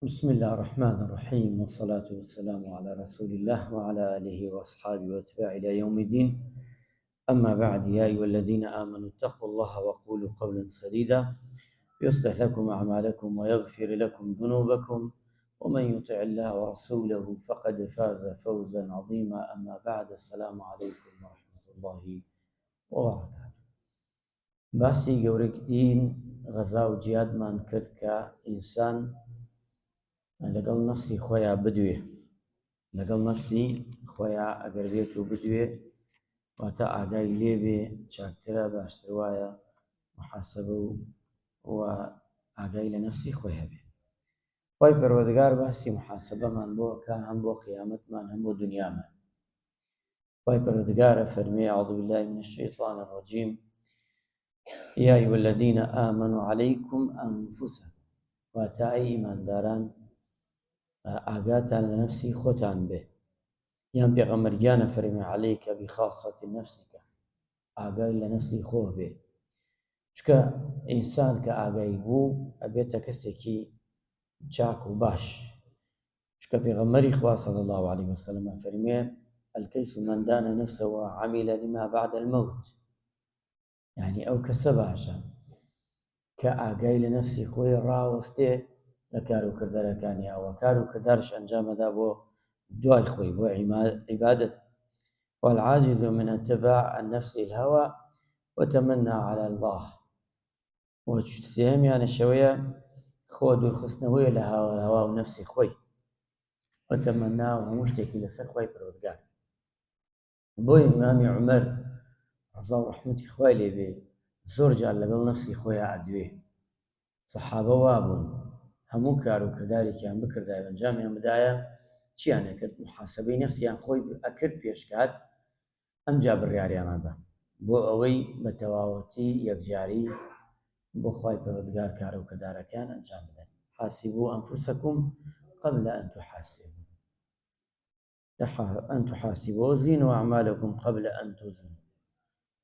بسم الله الرحمن الرحيم، والصلاة والسلام على رسول الله وعلى آله وأصحابه واتباعه إلى يوم الدين. أما بعد، يا أيها الذين آمنوا اتقوا الله وقولوا قولا سديدا يصلح لكم أعمالكم ويغفر لكم ذنوبكم، ومن يطع الله ورسوله فقد فاز فوزا عظيما. أما بعد، السلام عليكم ورحمة الله وبركاته. باسی گەورەترین غەزا و جیادمان کرد کە ئینسان لەگەڵ نەفسی خۆیان بدوێ، لەگەڵ نەفسی خۆیان ئەگەر بێت و بدوێ واتە ئاگای لێبێ، چاکترە، باشتر وایە محاسبە و ئاگای لە نەفسی خۆی هەبێ. خۆی پەروەردگار باسی محاسبەمان بۆکە، هەم بۆ قیامەتمان هەم بۆ دنیامان. خۆی پەروەردگارە فەرمێ: أعوذ بالله من الشيطان الرجيم يا أيها الذين آمنوا عليكم أنفسكم. واتە ئەی ئیمانداران، ئاگاتان لە نەفسی خۆتان بێ. یان پێغەمبەرگیانە فەرمێ: عەلەیکە بخاصەتی نەفسیکە، ئاگای لە نەفسی خۆ بێ. چکە ئینسان کە ئاگای بوو ئەبێتە کەسێکی چاک و باش. چکە پێغەمبەری خوا صلی الله عليه وسلم فەرمێ: الکەیس من دان نفسه وعمل لما بعد الموت. یعنی ئەو کەسە باشە کە ئاگای لە نەفسی خۆی ڕاوەستێ لە کار و کردەرەکانی، ئەوە کار و کردارش ئەنجامەدا بۆ دوای خۆی، بۆ عیبادەت. والعاجز من اتباع النفس الهوى وتمنى على الله. وسێمیانە شەوەیە خۆ دوورخستنەوەی لە هەوا و نەفسی خۆی، وتەمەنا و هەموو شتێکی لەسەر خۆی پەروەردگار. بۆی ئیمامی عومەر ڕەزا و ڕەحمەتی خوای لێبێ زۆر جار لەگەڵ نەفسی خۆیان ئەدوێ. سەحابە وابوون هەموو کار و کردارێکیان بکردایە ئەنجامیان بدایە، چیان ئەکرد؟ محاسبەی نەفسیان خۆی ئەکرد پێشکات، ئەمجا بڕیاریانەدا بۆ ئەوەی بە تەواوەتی یەکجاری بۆ خوای پەروەردگار کار و کردارەکان ئەنجام بدەن. حاسبوا أنفسكم قبل أن تحاسبوا وزنوا أعمالكم قبل أن توزنوا.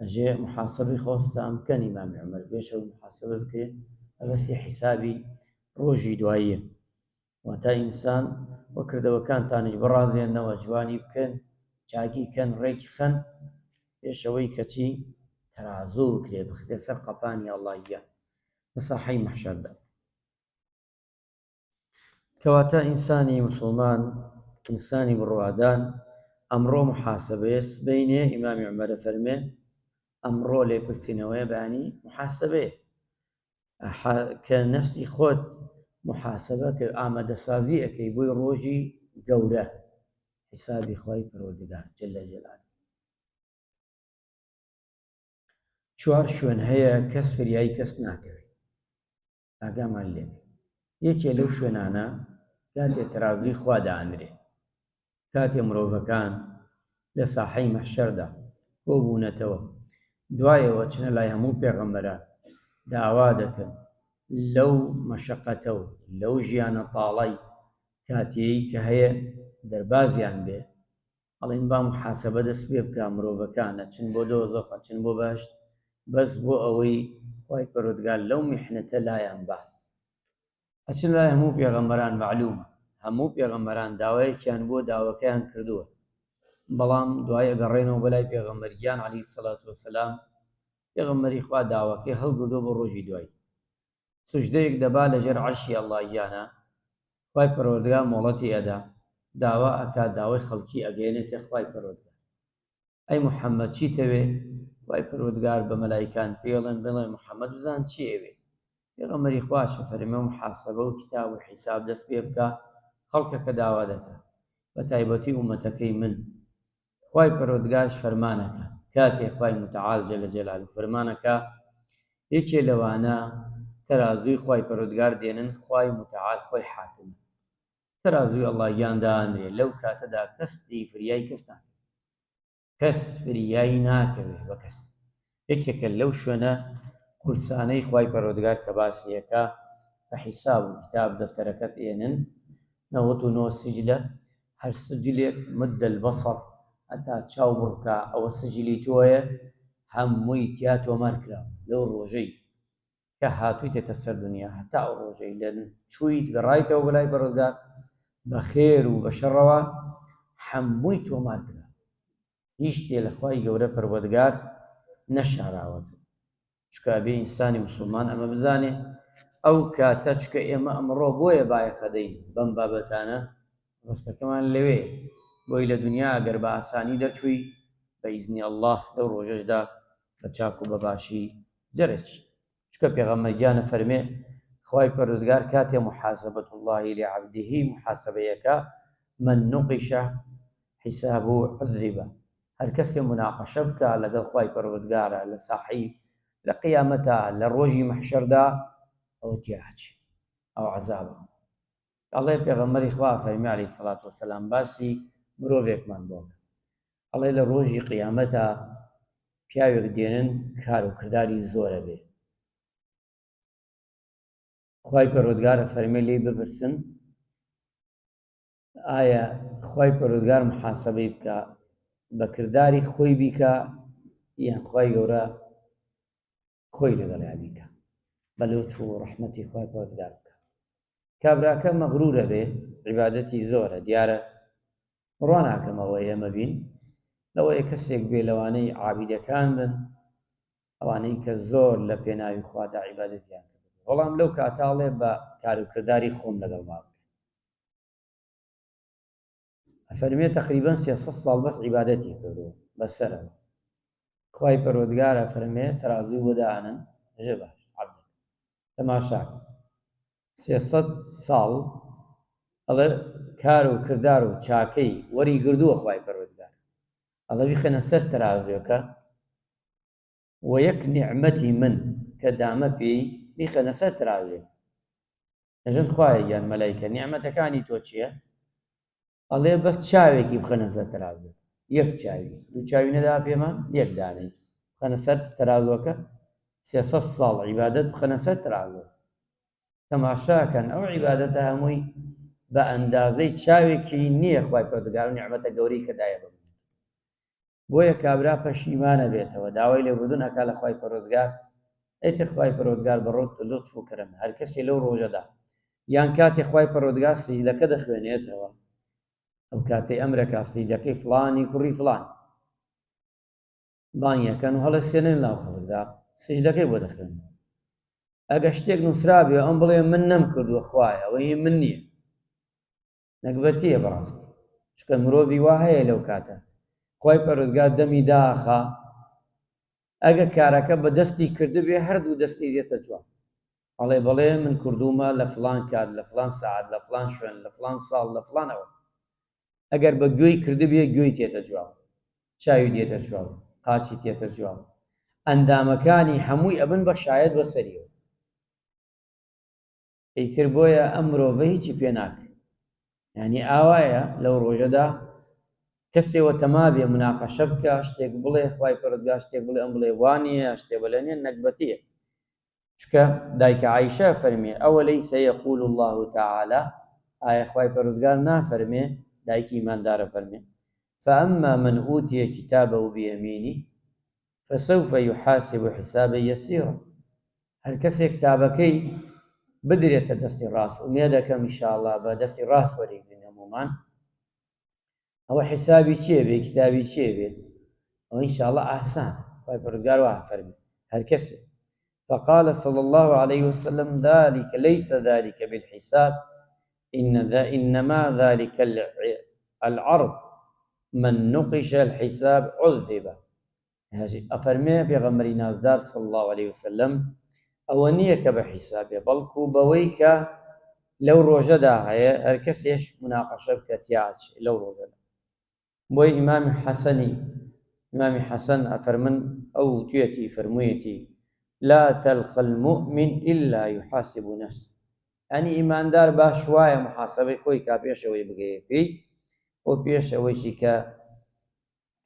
ئەژێ محاسبەی خۆستە ئەمکەن ئیمامی عومەر بێشەو محاسبە بکرێت، ئەبەستی حیسابی ڕۆژی دواییە. واتە ئینسان وە کردەوەکانتانیش بڕازێنەوە، جوانی بکەن، چاکی کەن، ڕێکی خەن، پێشەوەی کەچی تەرازوو بکرێ، بخرێ سەر قەپانی ئەڵڵاهیان لە ساحەی مەحشەردا. کەواتە ئینسانی موسڵمان، ئینسانی بڕوادان ئەمڕۆ محاسبەیە سبەینێ. ئیمامی عومەر فەرمێ ئەمڕۆ لێپرسینەوەیە بەیانی محاسبەیە، کە نەفسی خۆت محاسبە کە ئامادەسازی ئەەکەی بۆی ڕۆژی گەورە، حیسابی خوای پەروەردگار جەلە جەلاله. چوار شوێن هەیە کەس فریایی کەس ناکەوێت، ئاگامان لێبێ. یەکێ لەو شوێنانە کاتێ تەرازوی خوا دائەنرێ، کاتێ مرۆڤەکان لە ساحەی مەحشەردا کۆ بوونەتەوە، دوایەوە چنە لای هەموو پێغەمبەران داوا دەکەن لەو مەشەقەتە و لەو ژیانە تاڵەی کاتێی کە هەیە دەربازیان بێ، ئەڵێن با محاسبە دەست پێ بکە، مرۆڤەکانە چن بۆ دۆزەخ، چن بۆ بەهشت، بەس بۆ ئەوەی خوای پەروەردگار لەو میحنەتە لایان بات. ئەچن لای هەموو پێغەمبەران، معلومە هەموو پێغەمبەران داوایەکیان بۆ داوەکەیان کردووە، بەڵام دوایە گەڕێنەوە بەلای پێغەمبەرگیان عەلەیهی سەڵات وەسەلام. پێغەمبەری خوا داواکەی هەڵگردووە بۆ ڕۆژی دوای. سوجدەیەک دەبا لەژێر عەرشی ئەڵڵاهیانە، خوای پەروەردگار مۆڵەتی ئەدا، داوا ئەکات، داوای خەڵکی ئەگەیەنێتە خوای پەروەردگار: ئەی موحەممەد چیتەوێ؟ خوای پەروەردگار بە مەلایکان پێڵێن بڵێ موحەممەد بزان چی ئەوێ. پێغەمبەری خواشە فەرمێ محاسبە و کتاب و حیساب دەست پێ بکە. خەڵکەکە داوا دەکات، بە تایبەتی ئومەتەکەی من. خوای پەروەردگارش فەرمانەکە، کاتێ خوای متعال جەلە جەلاله فەرمانەکە، یەکێ لەوانە تەرازووی خوای پەروەردگار دێنن، خوای متعال خۆی حاکم تەرازووی ئەڵڵاهیان دائەنرێ. لەو کاتەدا کەس فریایی کەس ناکەوێت، کەس فریایی ناکەوێت بە کەس. یەکێکە لەو شوێنە قورسانەی خوای پەروەردگار کە باسیەکە بە حیساب و کتاب دەفتەرەکەت ئێنن، 99 سجلە، هەر سجلێک مد البەسەر، هەتا چاو بڕکە ئەوە سجلی تۆیە، هەمووی تیا تۆمار کراوە لەو ڕۆژەی کە هاتوویتێتە سەر دنیا هەتا ئەو ڕۆژەی لە چوویت گەڕایتەوە بەلای بەڕزگار بە خێر و بە شەڕەوە هەمووی تۆمار کرا، هیچ شتێ لە خوای گەورە پەروەردگار نەشاراوەت. چکە بێ ئینسانی موسڵمان ئەمە بزانێ ئەو کاتە چکە ئێمە ئەمڕۆ بۆیە بایەخە دەین بەم بابەتانە ڕستەکەمان لەوێ بۆی لە دنیا ئەگەر بە ئاسانی دەرچووی بە ئیزنی ئەڵڵاه لەو ڕۆژەشدا بە چاک و بەباشی دەرەچی. چکە پێغەمبەرگیانە فەرمێ خوای پەروەردگار کاتێ محاسبەت الله لعەبدیه محاسبەیەکە من نوقیشە حیسابه عذبە، هەر کەسێ مناقەشە بکە لەگەڵ خوای پەروەردگارە لە ساحی لە قیامەتە لە ڕۆژی مەحشەردا ئەوە تیاچی ئەو عەزابە. ئەڵێ پێغەمبەری خوا فەرمی عەلەیهی سەڵات وەسەلام باسی مرۆڤێکمان بۆ ئەڵێ لە ڕۆژی قیامەتە پیاوێک دێنن کار و کرداری زۆرە بێ، خوای پەروەردگارە فەرمێ لێی بپرسن ئایا خوای پەروەردگار محاسبەی بکە بە کرداری خۆی بیکە یان خوای گەورە خۆی لەگەڵیا بیکە بە لوتف و ڕەحمەتی خوای پەروەردگار بکە. کابراکە مەغرورە بێ عیبادەتی زۆرە دیارە ڕوا ناکەمەوە ئێمە بین لەوەیە کەسێک بێ لەوانەی عابیدەکان بن ئەوانەی کە زۆر لە پێناوی خوادا عیبادەتیان کرد، بەڵام لەو کاتاڵێ بە کاروکرداری خۆم لەگەڵ ما بکە. ئەفەرمێ تەقریبەن 300 ساڵ بەس عیبادەتی کردووە بەسەرەوە. خوای پەروەردگارە فەرمێ تەرازوی بۆ دائەنن ژە باش عەبدە تەماشا 300 ساڵ ئەڵێ کار و کردار و چاکەی وەری گردووە خوای پەروەردگار ئەڵێ بیخەنە سەر تەرازوەکە و یەک نیعمەتی من کە دامە پێی بیخەنە سەر تەرازوێ ئەژن خوایە یان مەلایکە نیعمەتەکانی تۆ چییە؟ ئەڵێ بەس چاوێکی بخەنە سەر تەرازوێ، یەک چاوی دوو چاوی نەدا پێمان یەک دانەی بخەنە سەر تەرازوەکە 300 ساڵ عیبادەت بخەنە سەر تەرازوە تەماشاکەن ئەو عیبادەتە هەمووی بە ئەندازەی چاوێکی نییە خوای پەروەردگار و نیعمەتە گەورەی کە دایە بم. بۆیە کابرا پەشیمانە بێتەوە داوای لێبوردن ئەکا لە خوای پەروەردگار ئەیتر خوای پەروەردگار بە ڕۆت لوتف و کەرەم هەر کەسێ لەو ڕۆژەدا یان کاتێ خوای پەروەردگار سەجدەکە دەخوێنێتەوە ئەو کاتەی ئەمرەکە سەجدەکەی فڵانی کوڕی فڵان بانگیەکەن و هەڵەسێنن لاو خەڵکدا سەجدەکەی بۆ دەخوێن. ئەگە شتێک نووسرا بێ ئەم بڵێ من نەمکردووە خوایە ئەوەی من نییە نەکبەتیە بەڕاستی، چکە مرۆڤی وا هەیە لەو کاتە خوای پەروەردگار دەمی داخا ئەگە کارەکە بە دەستی کردبێ هەردوو دەستی دێتە جوان ئەڵێ بەڵێ من کردومە لە فڵان کات لە فڵان سەعات لە فڵان شوێن لە فڵان ساڵ لە فڵانەوە. ئەگەر بە گوێی کردبێ گوێی تێتە جوان، چاوی دێتە جوان، قاچی تێتە جوان، ئەندامەکانی هەمووی ئەبن بە شایەت بەسەریەوە. ئیتر بۆیە ئەم مرۆڤە هیچی پێ ناکرێت، یعنی ئاوایە لەو ڕۆژەدا کەسێوە تەما بێ مناقەشە بکە شتێک بڵێ خوای پەروەردگار شتێک بڵێ ئەم بڵێ وانییە شتێ بەلە نیە نەکبەتیە. چکە دایکە عایشە فەرمێ ئەوە لەیسە یەقول الله تعالی ئایا خوای پەروەردگار نافەرمێ دایکی ئیماندارە فەرمێ فأما من أوتي كتابه بيمينه فسوف يحاسب حسابا يسيرا. هەر کەسێ کتابەکەی بدرێتە دەستی ڕاست ومێ دەکەم ئینشاءالله بە دەستی ڕاست وەریگرین هەموومان ئەوە حسابی چییە بێ کتابی چییە بێ ئەوە ئینشاءالله ئاسان خوای پەروەردگار وا فەرمێ هەر کەسێ. فقال صلى الله عليه وسلم ذلك ليس ذلك بالحساب إنما ذلك العرض من نقش الحساب عذب. ئەفەرمێ پێغەمبەری نازدار صلى الله عليه وسلم ئەوە نییە کە بە حیسابێ بەڵکو بەوەی کە لەو ڕۆژەدا هەیە هەر کەسێش مناقەشە بکە تیاچ لەو ڕۆژەدا. بۆی ئیمامی حەسەن ئەفەرمن ئەو توێتی فەرموویەتی لا تلخى المؤمن إلا يحاسب نفسه، يعني ئیماندار باش وایە محاسبەی خۆی کا پێشەوەی بگەیە پێی و پێشەوەیشی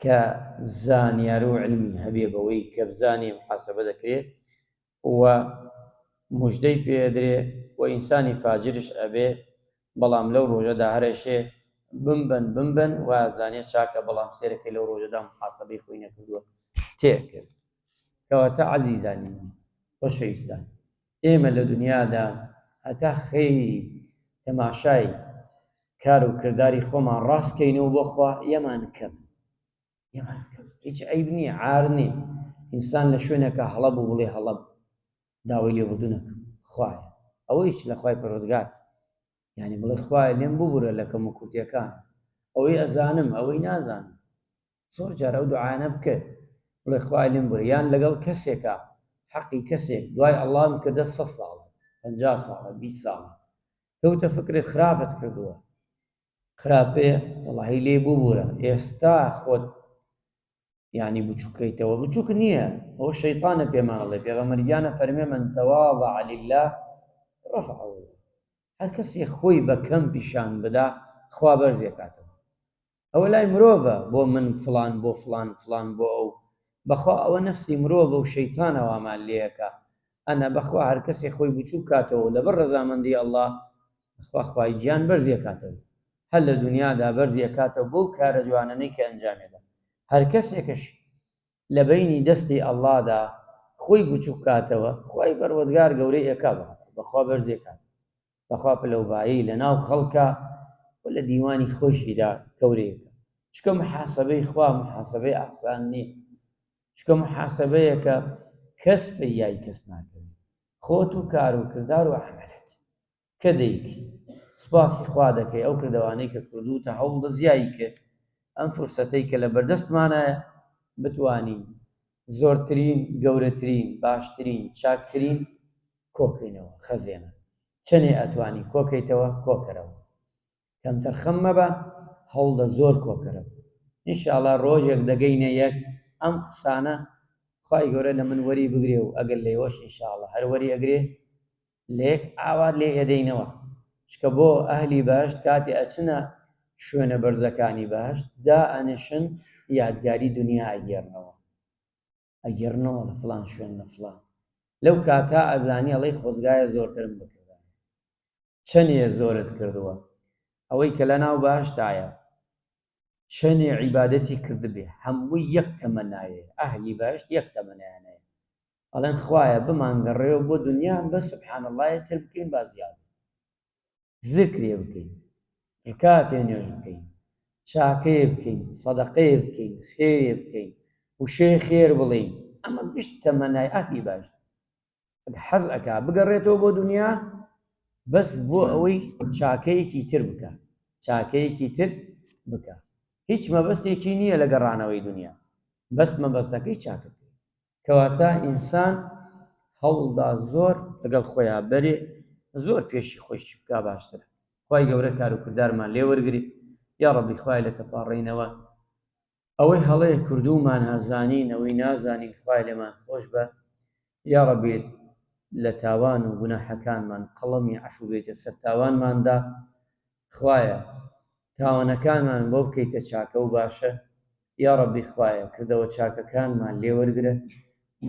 کە زانیار و علمی هەبێ بەوەی کە بزانێ محاسبە دەکرێت و موژدەی پێدرێ و ئینسانی فاجرش ئەبێ بەڵام لەو ڕۆژەدا هەرێشێ بمبەن و زانێ چاکە بەڵام سێرەکەی لەو ڕۆژەدا محاسبەی خۆی نەکردووە تێکرد. کەواتە عەزیزانی من خۆشەویستان ئێمە لە دنیادا هەتا خەی تەماشای کار و کردداری خۆمان ڕاستکەینەوە بۆ خوا ئێمان کەم هیچ عەیب نییە، عار نییە. ئینسان لە شوێنێکە هەڵە بوو بڵێ هەڵە داوای لێبوردن نەکەم خوایە، ئەوە هیچ لە خوای پەروەردگار، یعنی بڵێ خوایە لێم ببوورە لە کەم و کورتیەکان، ئەوەی ئەزانم ئەوەی نازانم. زۆر جار ئەو دوعانە بکە بڵێ خوای لێم بوورە، یان لەگەڵ کەسێکە حەقی کەسێک دوای ئەڵڵام کردە 100 ساڵە 50 ساڵە 20 ساڵە کەوتە فکرت خراپت کردووە، خراپەیە وەڵاهی لێ ببوورە، ئێستا خۆت یعنی بچووکەیتەوە. بچووک نییە، ئەوە شەیطانە پێمانەڵێ. پێغەمبەریانە فەرمێ من تەواضع لله رفعه الله. هەر کەسێک خۆی بە کەم پیشان بدا خوا بەرزێکاتەوە. ئەوە لای مرۆڤە، بۆ من فڵان بۆ فڵان فڵان بۆ ئەو، بەخوا ئەوە نەفسی مرۆڤە و شەیطانەوە ئامان لێیەکە. ئەنا بەخوا هەر کەسێک خۆی بچوو کاتەوە لەبەر ڕەزامەندی ئەڵڵا بەخوا خوای گیان بەرزێکاتەوە، هەر لە دنیادا بەرزێکاتەوە بۆ کارە جوانانەی کە ئەنجامێدا. هەر کەسێکش لە بەینی دەستی ئەڵڵادا خۆی بچوو کاتەوە خوای پەروەردگار گەورەی ئەکا بەخوا بەرزێکات، بەخوا پلەبایی لە ناو خەڵکە و لە دیوانی خۆشیدا گەورەیەکە. چکە محاسبەی خوا محاسبەی ئاسان نییە، چکە محاسبەیەکە کەس فریای کەس ناکەوێت، خۆت و کار و کردار و عەمەلت کە دەیکی سوپاسی خوا دەکەی ئەو کردەوانەی کە کردوتە هەوڵ دەزیایی کرد ئەم فرسەتەی کە لە بەردەستمانایە بتوانین زۆرترین گەورەترین باشترین چاکترین کۆکەینەوە خەزێنە. چەنێ ئەتوانی کۆکەیتەوە کۆکەرەوە، کەمتەر خەم مەبە، هەوڵدە زۆر کۆکەرەوە. ئینشاءڵڵا ڕۆژێک دەگەینە یەک ئەم قسانە خوای گەورە لە من وەری بگرێ و ئەگەر لێوەش ئینشاءڵڵا هەر وەری ئەگرێ لە یەک ئاوات لێ ئێدەینەوە. چکە بۆ ئەهلی بەهەشت کاتی ئەچنە شوێنە بەرزەکانی بەهەشت دائەنیشن یادگاری دنیا ئەگەڕنەوە لە فڵان شوێن لە فڵان، لەو کاتا ئەزانی ئەڵێ خۆزگایە زۆرترم بکردە چەنێ زۆرت کردووە. ئەوەی کە لە ناو بەهەشتایە چەنێ عیبادەتی کردبێ هەمووی یەک تەمەنایە، ئەهلی بەهەشت یەک تەمەنایانەیە، ئەڵێن خوایە بمانگەڕێەوە بۆ دنیا بە سوبحان اللهە تر بکەین با زیاد ذکرێ بکەین، ڕکاتێ نوێژ بکەین، چاکەیە بکەین، سەدەقەیە بکەین، خێرێ بکەین، وشەی خێر بڵێین. ئەمە گشت تەمەنای ئەهلی بەهەشت. حەز ئەکا بگەڕێتەوە بۆ دنیا بەس بۆ ئەوەی چاکەیەکی تر بکە، چاکەیەکی تر بکە. هیچ مەبەستێکی نییە لە گەڕانەوەی دنیا، بەس مەبەستەکەی چاکەکەی. کەواتە ئینسان هەوڵدا زۆر لەگەڵ خۆیان بەرێ، زۆر پێشی خۆشی بکا باشترە. خوای گەورە کار و کردارمان لێ وەرگری. یا ڕەبی خوای لە تەپاڕێینەوە ئەوەی هەڵەیە کردومان هەزانین ئەوەی نازانین خوای لێمان خۆش بە. یا ڕەبی لە تاوان و گوناحەکانمان قەڵەمی عەفو بێتە سەر تاوانماندا. خوایە تاوانەکانمان بۆ بکەیتە چاکە و باشە. یا ڕەبی خوایە کردەوە چاکەکانمان لێ وەرگرە،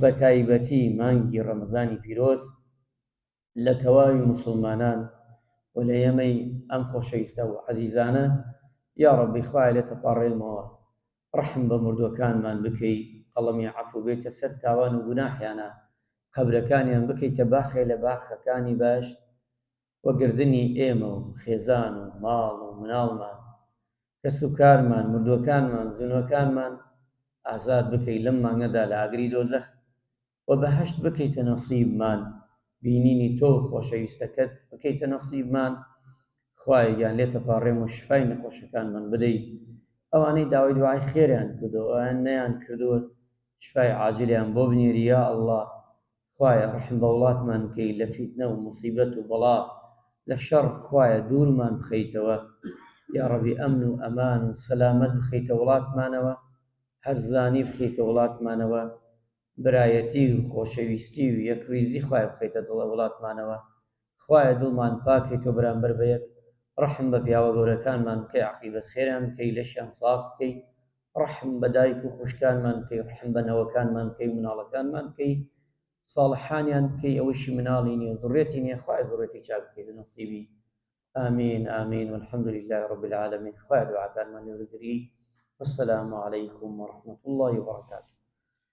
بە تایبەتی مانگی ڕەمەزانی پیرۆز لە تەواوی موسڵمانان و لە ئێمەی ئەم خۆشەویستە و عەزیزانە. یا ڕەبی خوایە لێ تەپاڕێمەوە ڕەحم بە مردووەکانمان بکەی، قەڵەمی عەفو بێتە سەر تاوان و گوناحیانە، قەبرەکانیان بکەیتە باخێ لە باخەکانی باشت، وەگردنی ئێمە و خێزان و ماڵ و مناڵمان، کەس و کارمان، مردووەکانمان، زونوەکانمان ئازاد بکەی لەم مانگەدا لە ئاگری دۆزەخ، و بەهەشت بکەیتە نەسیبمان، بینینی تۆ خۆشەویستەکەت بکەیتە نەسیبمان. خوایە گیان لێ تەپاڕێم و شفای نەخۆشەکانمان بدەیت. ئەوانەی داوای دوعای خێریان کردووە ئەوان نەیان کردووە شفای عاجلیان بۆ بنێری. یا ئەڵڵا خوایە ڕەحم بە وڵاتمان بکەی، لە فیتنە و موسیبەت و بەڵا لە شەڕ خوایە دوورمان بخەیتەوە. یا ڕەبی ئەمن و ئەمان و سەلامەت بخەیتە وڵاتمانەوە، هەرزانی بخەیتە وڵاتمانەوە، برایەتی و خۆشەویستی و یەکریزی خوایە بخەیتە دڵە وڵاتمانەوە. خوایە دڵمان پاکەیتەوە بەرامبەر بە یەک. ڕەحم بە پیاوە گەورەکانمان بکەی، عەقیبەت خێریان بکەی، لەشیان ساف بکەی. ڕەحم بە دایک و خوشکانمان بکەی، ڕەحم بە نەوەکانمان بکەی، مناڵەکانمان بکەی، ساڵحانیان بکەی، ئەوەشی مناڵی نییە ذڕێتی نییە خوایە ذڕێتی چاک بکەی نەسیبی. آمین آمین والحمد لله رب العالمين. خوایە دوعاکانمان لێ وەرگری. والسلام عليكم ورحمة الله وبركاته.